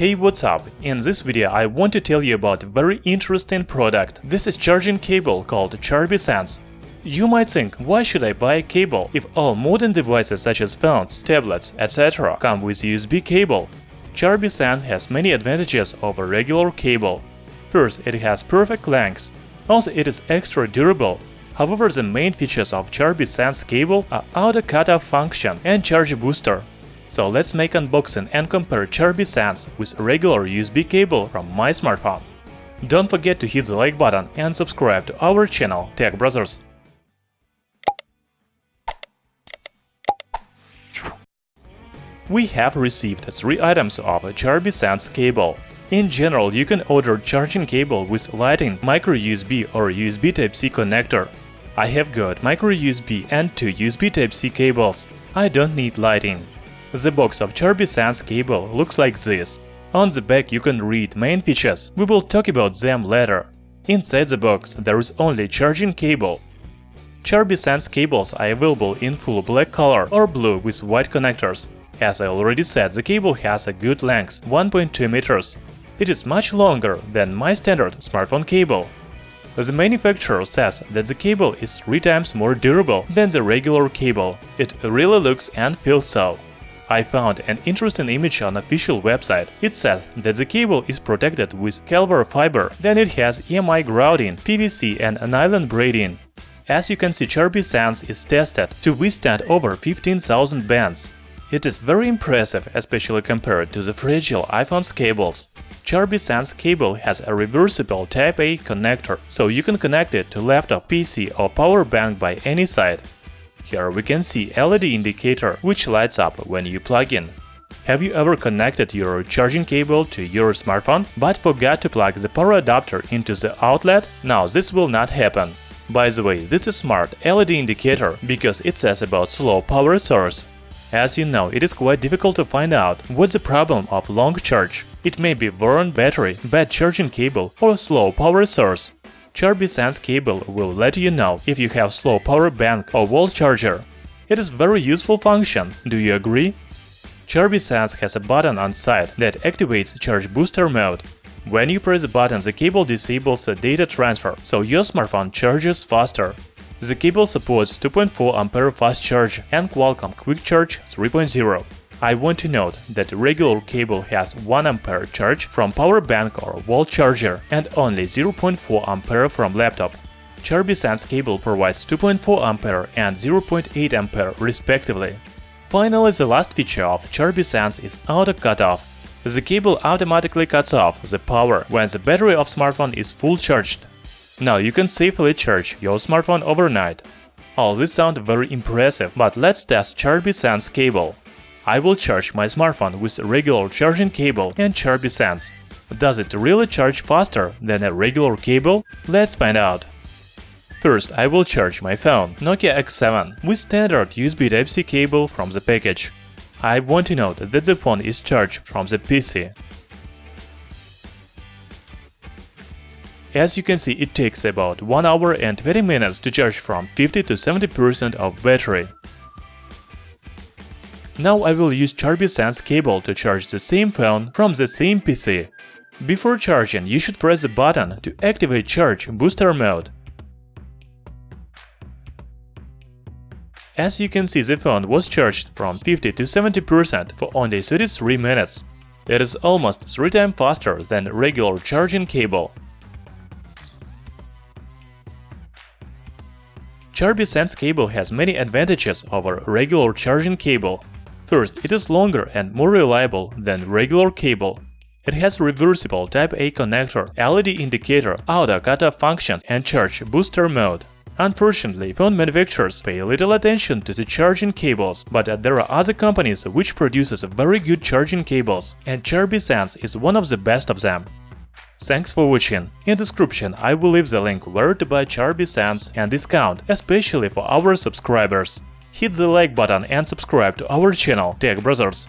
Hey, what's up? In this video I want to tell you about a very interesting product. This is charging cable called Charby Sense. You might think, why should I buy a cable if all modern devices such as phones, tablets, etc. come with USB cable? Charby Sense has many advantages over regular cable. First, it has perfect length. Also, it is extra durable. However, the main features of Charby Sense cable are auto cutoff function and charge booster. So let's make unboxing and compare Charby Sense with regular USB cable from my smartphone. Don't forget to hit the like button and subscribe to our channel Tech Brothers. We have received 3 items of Charby Sense cable. In general, you can order charging cable with Lightning, micro USB or USB Type-C connector. I have got micro USB and 2 USB Type-C cables. I don't need Lightning. The box of Charby Sense cable looks like this. On the back you can read main features, we will talk about them later. Inside the box there is only charging cable. Charby Sense cables are available in full black color or blue with white connectors. As I already said, the cable has a good length, 1.2 meters. It is much longer than my standard smartphone cable. The manufacturer says that the cable is 3 times more durable than the regular cable. It really looks and feels so. I found an interesting image on official website. It says that the cable is protected with Calvar fiber, then it has EMI grouting, PVC and nylon braiding. As you can see, Charby Sense is tested to withstand over 15,000 bends. It is very impressive, especially compared to the fragile iPhone's cables. Charby Sense cable has a reversible Type-A connector, so you can connect it to laptop, PC or power bank by any side. Here we can see LED indicator, which lights up when you plug in. Have you ever connected your charging cable to your smartphone, but forgot to plug the power adapter into the outlet? Now this will not happen. By the way, this is smart LED indicator because it says about slow power source. As you know, it is quite difficult to find out what's the problem of long charge. It may be worn battery, bad charging cable or slow power source. Charby Sense cable will let you know if you have slow power bank or wall charger. It is very useful function, do you agree? Charby Sense has a button on side that activates charge booster mode. When you press the button, the cable disables the data transfer, so your smartphone charges faster. The cable supports 2.4 ampere fast charge and Qualcomm Quick Charge 3.0. I want to note that regular cable has 1 ampere charge from power bank or wall charger and only 0.4 ampere from laptop. Charby Sense cable provides 2.4 ampere and 0.8 ampere respectively. Finally, the last feature of Charby Sense is auto cutoff. The cable automatically cuts off the power when the battery of smartphone is full charged. Now you can safely charge your smartphone overnight. All this sounds very impressive, but let's test Charby Sense cable. I will charge my smartphone with a regular charging cable and Charby Sense. Does it really charge faster than a regular cable? Let's find out. First, I will charge my phone, Nokia X7, with standard USB Type-C cable from the package. I want to note that the phone is charged from the PC. As you can see, it takes about 1 hour and 20 minutes to charge from 50 to 70% of battery. Now I will use Charby Sense cable to charge the same phone from the same PC. Before charging, you should press the button to activate charge booster mode. As you can see, the phone was charged from 50 to 70% for only 33 minutes. It is almost 3 times faster than regular charging cable. Charby Sense cable has many advantages over regular charging cable. First, it is longer and more reliable than regular cable. It has reversible Type-A connector, LED indicator, auto cutoff function and charge booster mode. Unfortunately, phone manufacturers pay little attention to the charging cables, but there are other companies which produces very good charging cables, and Charby Sense is one of the best of them. Thanks for watching. In description I will leave the link where to buy Charby Sense and discount, especially for our subscribers. Hit the like button and subscribe to our channel Tech Brothers.